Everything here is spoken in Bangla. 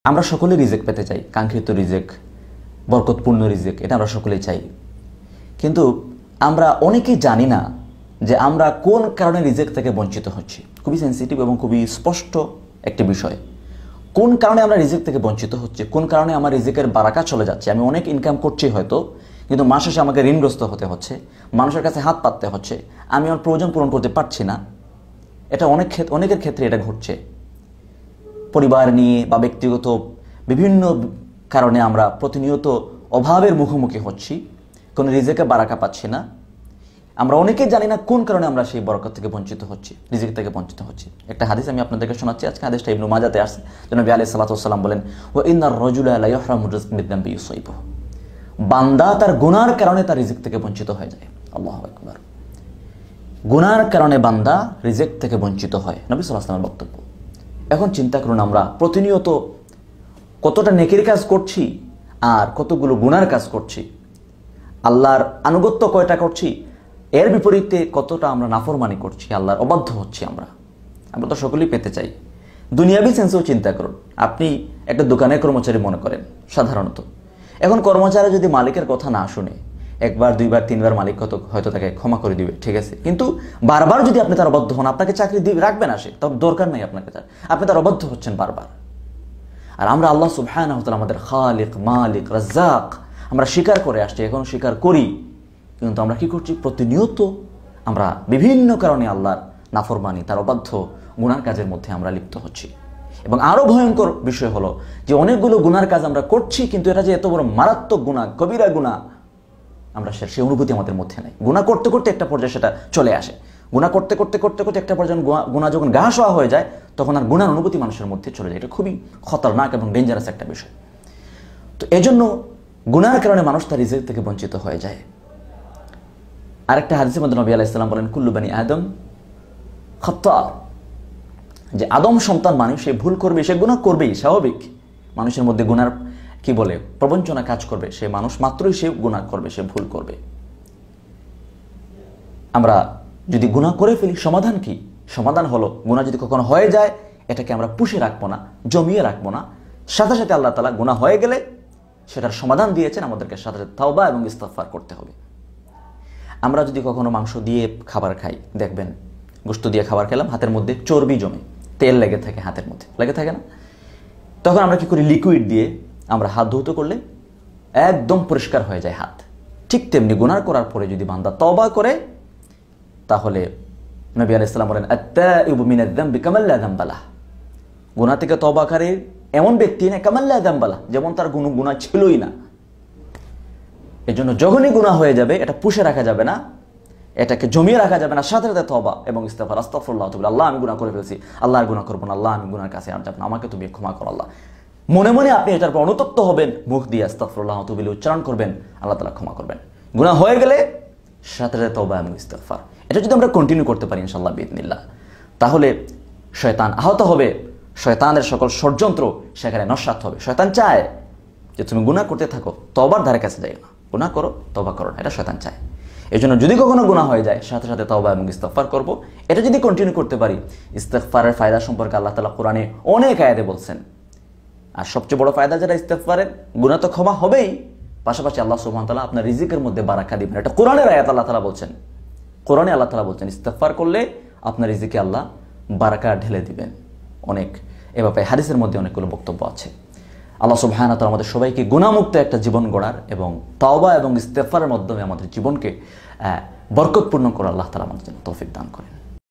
আমরা সকলে রিজেক পেতে চাই, কাঙ্ক্ষিত রিজেক, বরকতপূর্ণ রিজেক, এটা আমরা সকলেই চাই। কিন্তু আমরা অনেকেই জানি না যে আমরা কোন কারণে রিজেক থেকে বঞ্চিত হচ্ছি। খুবই সেন্সিটিভ এবং খুবই স্পষ্ট একটি বিষয়। কোন কারণে আমরা রিজেক থেকে বঞ্চিত হচ্ছে, কোন কারণে আমার রিজেকের বারাকা চলে যাচ্ছে। আমি অনেক ইনকাম করছি হয়তো, কিন্তু মাস শেষে আমাকে ঋণগ্রস্ত হতে হচ্ছে, মানুষের কাছে হাত পাততে হচ্ছে, আমি আমার প্রয়োজন পূরণ করতে পারছি না। এটা অনেকের ক্ষেত্রে এটা ঘটছে। পরিবার নিয়ে বা ব্যক্তিগত বিভিন্ন কারণে আমরা প্রতিনিয়ত অভাবের মুখোমুখি হচ্ছি, কোনো রিজেকে বারাকা পাচ্ছি না। আমরা অনেকেই জানি না কোন কারণে আমরা সেই বরকত থেকে বঞ্চিত হচ্ছি, রিজিক থেকে বঞ্চিত হচ্ছি। একটা হাদিস আমি আপনাদেরকে শোনাচ্ছি। আজকে হাদিসটা ইবনে মাজাতে আসছে। নবী আলাইহিস সালাতু ওয়াস সালাম বলেন, ওয়া ইন্নার রাজুলা লা ইয়াহরামু রিজকা বিযামবি ইউসাইবু। বান্দা তার গুনার কারণে তার রিজিক থেকে বঞ্চিত হয়ে যায়। আল্লাহু আকবার। গুনার কারণে বান্দা রিজিক থেকে বঞ্চিত হয়, নবী সাল্লাল্লাহু আলাইহি ওয়াসাল্লামের বক্তব্য। এখন চিন্তা করুন, আমরা প্রতিনিয়ত কতটা নেকির কাজ করছি আর কতগুলো গুনার কাজ করছি। আল্লাহর আনুগত্য কয়টা করছি, এর বিপরীতে কতটা আমরা নাফরমানি করছি, আল্লাহর অবাধ্য হচ্ছি। আমরা তো সকলেই পেতে চাই। দুনিয়াবি সেন্সেও চিন্তা করুন। আপনি একটা দোকানের কর্মচারী মনে করেন সাধারণত। এখন কর্মচারী যদি মালিকের কথা না শুনে, একবার দুইবার তিনবার মালিক হয়তো তাকে ক্ষমা করে দিবে, ঠিক আছে, কিন্তু বারবার যদি আপনি তার অবাধ্য হন, আপনাকে চাকরি রাখবে না সে, তার দরকার নেই আপনাকে, আপনি তার অবাধ্য হচ্ছেন বারবার। আর আমরা আল্লাহ সুবহানাহু ওয়া তাআলা আমাদের খালিক, মালিক, রাজ্জাক আমরা স্বীকার করে আসছি, এখন স্বীকার করি, কিন্তু আমরা কি করছি? প্রতিনিয়ত আমরা বিভিন্ন কারণে আল্লাহর নাফরমানি, তার অবাধ্য গুনার কাজের মধ্যে আমরা লিপ্ত হচ্ছি। এবং আরো ভয়ঙ্কর বিষয় হলো যে অনেকগুলো গুনার কাজ আমরা করছি, কিন্তু এটা যে এত বড় মারাত্মক গুনাহ, কবিরা গুনাহ, আমরা সেই অনুভূতি আমাদের মধ্যে নাই। গুনাহ করতে করতে একটা পর্যায়ে সেটা চলে আসে। গুনাহ করতে করতে করতে করতে একটা পর্যায়ে গুনাহ যখন গা শোয়া হয়ে যায়, তখন আর গুনার অনুভূতি মানুষের মধ্যে চলে যায়। এটা খুবই খতরনাক এবং ডেঞ্জারাস একটা বিষয়। তো এজন্য গুনার কারণে মানুষ তার রিজিক থেকে বঞ্চিত হয়ে যায়। আরেকটা হাদিসের মধ্যে নবী আলাইহিস সালাম বলেন, কুল্লু বানি আদম খাত্তা, যে আদম সন্তান মানুষ, সে ভুল করবে, সে গুনাহ করবেই, স্বাভাবিক। মানুষের মধ্যে গুনার কি বলে প্রবঞ্চনা কাজ করবে, সে মানুষ মাত্রই সে গুনাহ করবে, সে ভুল করবে। আমরা যদি গুনাহ করে ফেলি, সমাধান কি? সমাধান হলো, গুনাহ যদি কখনো হয়ে যায়, এটাকে আমরা পুষে রাখবো না, জমিয়ে রাখবো না। সাথে সাথে আল্লাহ তাআলা গুনাহ হয়ে গেলে সেটার সমাধান দিয়েছেন, আমাদেরকে সাথে সাথে তাওবা এবং ইস্তিগফার করতে হবে। আমরা যদি কখনো মাংস দিয়ে খাবার খাই, দেখবেন গোশত দিয়ে খাবার খেলাম, হাতের মধ্যে চর্বি জমে, তেল লেগে থাকে, হাতের মধ্যে লেগে থাকে না? তখন আমরা কি করি? লিকুইড দিয়ে আমরা হাত ধৌত করলে একদম পরিষ্কার হয়ে যায় হাত। ঠিক তেমনি গুনাহ করার পরে যদি বান্দা তওবা করে, তাহলে নবী আলাইহিস সালাম বলেন, আত-তাইবু মিনায-যামবি কামান লা যামবা লাহ। গুনাহ থেকে তওবাকারী এমন ব্যক্তি না কামান লা যামবা লাহ, যেমন তার কোনো গুনাহ ছিলই না। এজন্য যখনই গুনাহ হয়ে যাবে, এটা পুষে রাখা যাবে না, এটাকে জমিয়ে রাখা যাবে না, সাথে সাথে তওবা এবং ইস্তিগফার, আস্তাগফিরুল্লাহ, আল্লাহ আমি গুনাহ করে ফেলছি, আল্লাহ আর গুনাহ করব না, আল্লাহ আমি গুনাহর কাছে আর যাব না, আমাকে তুমি ক্ষমা করো আল্লাহ। মনে মনে আপনি এটার উপর অনুতপ্ত হবেন, মুখ দিয়ে আস্তাগফিরুল্লাহ উচ্চারণ করবেন, আল্লাহ তাআলা ক্ষমা করবেন। গুনাহ হয়ে গেলে সাথে সাথে তওবা এবং ইস্তিগফার, এটা যদি আমরা কন্টিনিউ করতে পারি ইনশাআল্লাহ বিইذنিল্লাহ, তাহলে শয়তান আহত হবে, শয়তানের সকল ষড়যন্ত্র সেখানে নস্যাৎ হবে। শয়তান চায় যে তুমি গুনাহ করতে থাকো, তওবার ধারে কাছে যাও না, গুনাহ করো, তওবা করো না, এটা শয়তান চায়। এজন্য যদি কখনো গুনাহ হয়ে যায়, সাথে সাথে তওবা এবং ইস্তিগফার করব। এটা যদি কন্টিনিউ করতে পারি, ইস্তিগফারের ফায়দা সম্পর্কে আল্লাহ তাআলা কোরআনে অনেক আয়াতে বলছেন। আর সবচেয়ে বড় ফায়দা যেটা ইস্তিগফারের, গুনাহ তো ক্ষমা হবেই, পাশাপাশি আল্লাহ সুবহানাহু ওয়া তাআলা আপনার রিজিকের মধ্যে বারাকা দিবেন। এটা কোরআনের আয়াত, আল্লাহ তাআলা বলছেন, কোরআনে আল্লাহ তাআলা বলছেন ইস্তিগফার করলে আপনার রিজিকে আল্লাহ বারাকা ঢেলে দিবেন। অনেক এ ব্যাপারে হাদিসের মধ্যে অনেকগুলো বক্তব্য আছে। আল্লাহ সুবহানাহু ওয়া তাআলা আমাদের সবাইকে গুনাহমুক্ত একটা জীবন গড়ার এবং তাওবা এবং ইস্তিগফারের মাধ্যমে আমাদের জীবনকে বরকতপূর্ণ করার আল্লাহ তাআলা আমাদের জন্য তৌফিক দান করেন।